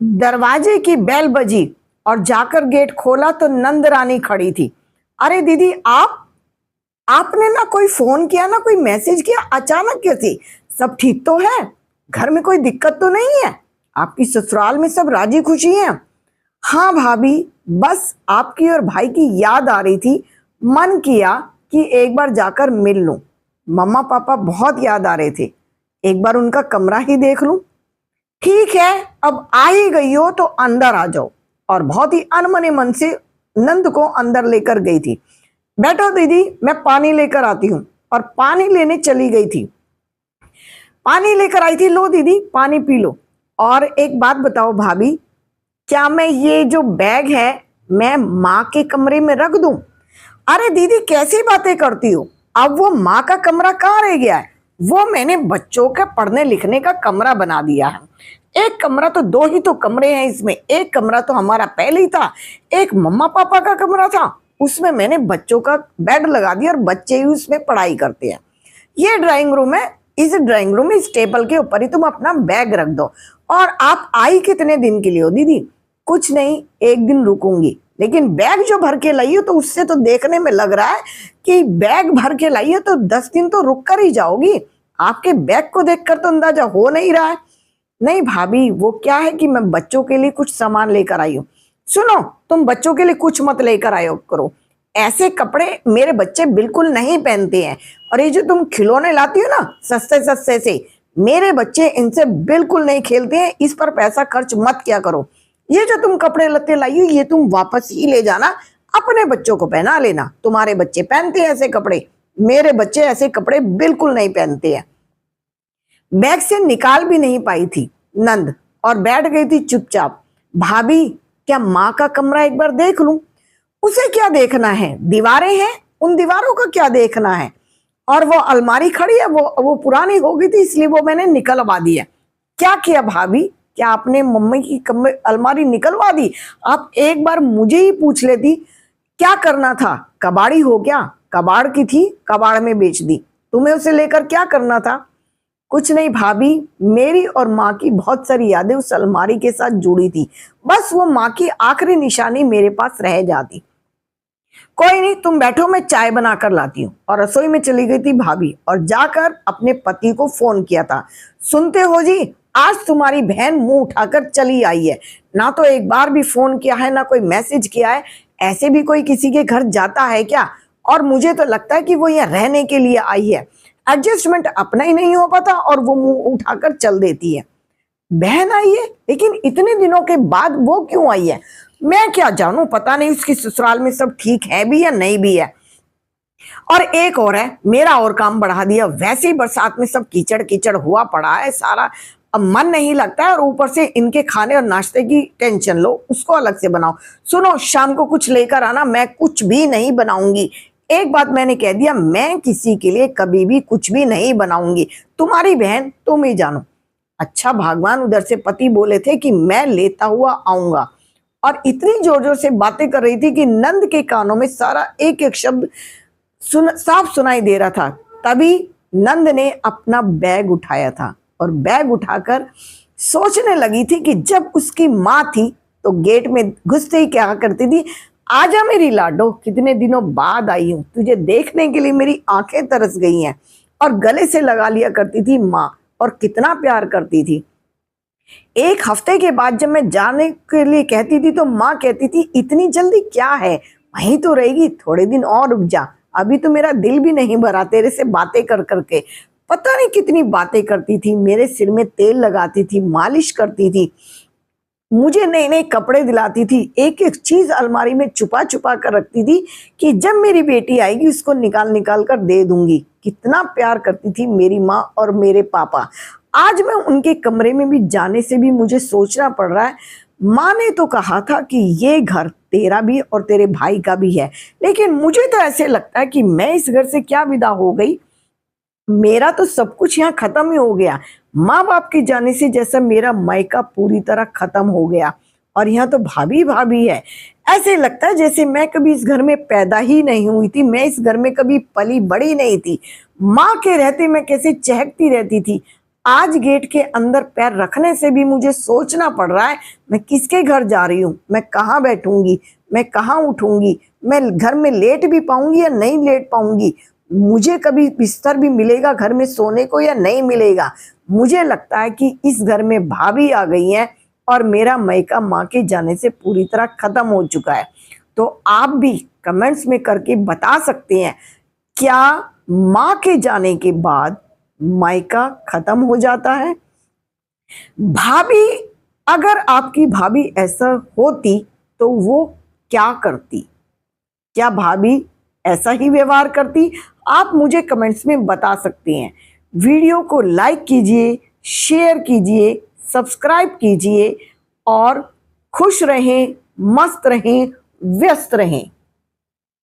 दरवाजे की बेल बजी और जाकर गेट खोला तो नंद रानी खड़ी थी। अरे दीदी, आपने ना कोई फोन किया ना कोई मैसेज किया, अचानक कैसे? सब ठीक तो है? घर में कोई दिक्कत तो नहीं है? आपकी ससुराल में सब राजी खुशी हैं? हाँ भाभी, बस आपकी और भाई की याद आ रही थी, मन किया कि एक बार जाकर मिल लूं। मम्मा पापा बहुत याद आ रहे थे, एक बार उनका कमरा ही देख लूं। ठीक है, अब आ ही गई हो तो अंदर आ जाओ। और बहुत ही अनमने मन से नंद को अंदर लेकर गई थी। बैठो दीदी, मैं पानी लेकर आती हूँ। और पानी लेने चली गई थी। पानी लेकर आई थी, लो दीदी पानी पी लो। और एक बात बताओ भाभी, क्या मैं ये जो बैग है मैं माँ के कमरे में रख दूं? अरे दीदी, कैसी बातें करती हो? अब वो माँ का कमरा कहाँ रह गया है? वो मैंने बच्चों के पढ़ने लिखने का कमरा बना दिया है। एक कमरा तो, दो ही तो कमरे हैं इसमें। एक कमरा तो हमारा पहले ही था, एक मम्मा पापा का कमरा था, उसमें मैंने बच्चों का बेड लगा दिया और बच्चे ही उसमें पढ़ाई करते हैं। ये ड्राइंग रूम है, इस ड्राइंग रूम में इस टेबल के ऊपर ही तुम अपना बैग रख दो। और आप आई कितने दिन के लिए हो दीदी? कुछ नहीं, एक दिन रुकूंगी। लेकिन बैग जो भर के लाई हो तो उससे तो देखने में लग रहा है कि बैग भर के लाई हो तो 10 दिन तो रुक कर ही जाओगी। आपके बैग को देखकर तो अंदाजा हो नहीं रहा है। नहीं भाभी, वो क्या है कि मैं बच्चों के लिए कुछ सामान लेकर आई हूँ। सुनो, तुम बच्चों के लिए कुछ मत लेकर आयो करो, ऐसे कपड़े मेरे बच्चे बिल्कुल नहीं पहनते हैं। और ये जो तुम खिलौने लाती हो ना सस्ते सस्ते से, मेरे बच्चे इनसे बिल्कुल नहीं खेलते हैं, इस पर पैसा खर्च मत किया करो। ये जो तुम कपड़े लत्ते लाई हो ये तुम वापस ही ले जाना, अपने बच्चों को पहना लेना। तुम्हारे बच्चे पहनते हैं ऐसे कपड़े, मेरे बच्चे ऐसे कपड़े बिल्कुल नहीं पहनते हैं। बैग से निकाल भी नहीं पाई थी नंद और बैठ गई थी चुपचाप। भाभी, क्या माँ का कमरा एक बार देख लूं? उसे क्या देखना है, दीवारें हैं, उन दीवारों का क्या देखना है? और वो अलमारी खड़ी है, वो पुरानी हो गई थी इसलिए वो मैंने निकलवा दी है। क्या किया भाभी, क्या आपने मम्मी की अलमारी निकलवा दी? आप एक बार मुझे ही पूछ लेती, क्या करना था? कबाड़ी हो क्या? कबाड़ की थी, कबाड़ में बेच दी। तुम्हें उसे लेकर क्या करना था? कुछ नहीं भाभी, मेरी और माँ की बहुत सारी यादें उस अलमारी के साथ जुड़ी थी, बस वो माँ की आखिरी निशानी मेरे पास रह जाती। कोई नहीं, तुम बैठो, मैं चाय बनाकर लाती हूँ। और रसोई में चली गई थी भाभी और जाकर अपने पति को फोन किया था। सुनते हो जी, आज तुम्हारी बहन मुंह उठाकर चली आई है, ना तो एक बार भी फोन किया है ना कोई मैसेज किया है। ऐसे भी कोई किसी के घर जाता है क्या? और मुझे तो लगता है कि वो यहाँ रहने के लिए आई है। एडजस्टमेंट अपना ही नहीं हो पाता और वो मुंह उठाकर चल देती है। बहन आई है, लेकिन इतने दिनों के बाद वो क्यों आई है? मैं क्या जानूं, पता नहीं उसकी ससुराल में सब ठीक है भी या नहीं भी है। और एक और है, मेरा और काम बढ़ा दिया। वैसे ही बरसात में सब कीचड़ कीचड़ हुआ पड़ा है सारा, अब मन नहीं लगता है। और ऊपर से इनके खाने और नाश्ते की टेंशन लो, उसको अलग से बनाओ। सुनो, शाम को कुछ लेकर आना, मैं कुछ भी नहीं बनाऊंगी। एक बात मैंने कह दिया, मैं किसी के लिए कभी भी कुछ भी नहीं बनाऊंगी। तुम्हारी बहन तुम ही जानो। अच्छा भगवान, उधर से पति बोले थे कि मैं लेता हुआ आऊंगा। और इतनी जोर जोर से बातें कर रही थी कि नंद के कानों में सारा एक एक शब्द साफ सुनाई दे रहा था। तभी नंद ने अपना बैग उठाया था और बैग उठाकर सोचने लगी थी कि जब उसकी माँ थी तो गेट में घुसते ही क्या करती थी, आजा मेरी लाडो, कितने दिनों बाद आई हूँ, तुझे देखने के लिए मेरी आंखें तरस गई हैं। और गले से लगा लिया करती थी माँ, और कितना प्यार करती थी। एक हफ्ते के बाद जब मैं जाने के लिए कहती थी तो माँ कहती थी, इतनी जल्दी क्या है, वहीं तो रहेगी, थोड़े दिन और रुक जा, अभी तो मेरा दिल भी नहीं भरा तेरे से बातें कर करके। पता नहीं कितनी बातें करती थी, मेरे सिर में तेल लगाती थी, मालिश करती थी, मुझे नए नए कपड़े दिलाती थी, एक एक चीज अलमारी में छुपा छुपा कर रखती थी कि जब मेरी बेटी आएगी उसको निकाल निकाल कर दे दूंगी। कितना प्यार करती थी मेरी माँ और मेरे पापा। आज मैं उनके कमरे में भी जाने से भी मुझे सोचना पड़ रहा है। माँ ने तो कहा था कि ये घर तेरा भी और तेरे भाई का भी है, लेकिन मुझे तो ऐसे लगता है कि मैं इस घर से क्या विदा हो गई, मेरा तो सब कुछ यहाँ खत्म ही हो गया। माँ बाप के जाने से जैसा मेरा मायका पूरी तरह खत्म हो गया और यहाँ तो भाभी भाभी है। ऐसे लगता है जैसे मैं कभी इस घर में पैदा ही नहीं हुई थी, मैं इस घर में कभी पली बड़ी नहीं थी। माँ के रहते मैं कैसे चहकती रहती थी, आज गेट के अंदर पैर रखने से भी मुझे सोचना पड़ रहा है मैं किसके घर जा रही हूँ, मैं कहाँ बैठूंगी, मैं कहाँ उठूंगी, मैं घर में लेट भी पाऊंगी या नहीं लेट पाऊंगी, मुझे कभी बिस्तर भी मिलेगा घर में सोने को या नहीं मिलेगा। मुझे लगता है कि इस घर में भाभी आ गई है और मेरा मायका माँ के जाने से पूरी तरह खत्म हो चुका है। तो आप भी कमेंट्स में करके बता सकते हैं, क्या माँ के जाने के बाद मायका खत्म हो जाता है? भाभी, अगर आपकी भाभी ऐसा होती तो वो क्या करती? क्या भाभी ऐसा ही व्यवहार करती? आप मुझे कमेंट्स में बता सकते हैं। वीडियो को लाइक कीजिए, शेयर कीजिए, सब्सक्राइब कीजिए और खुश रहें, मस्त रहें, व्यस्त रहें।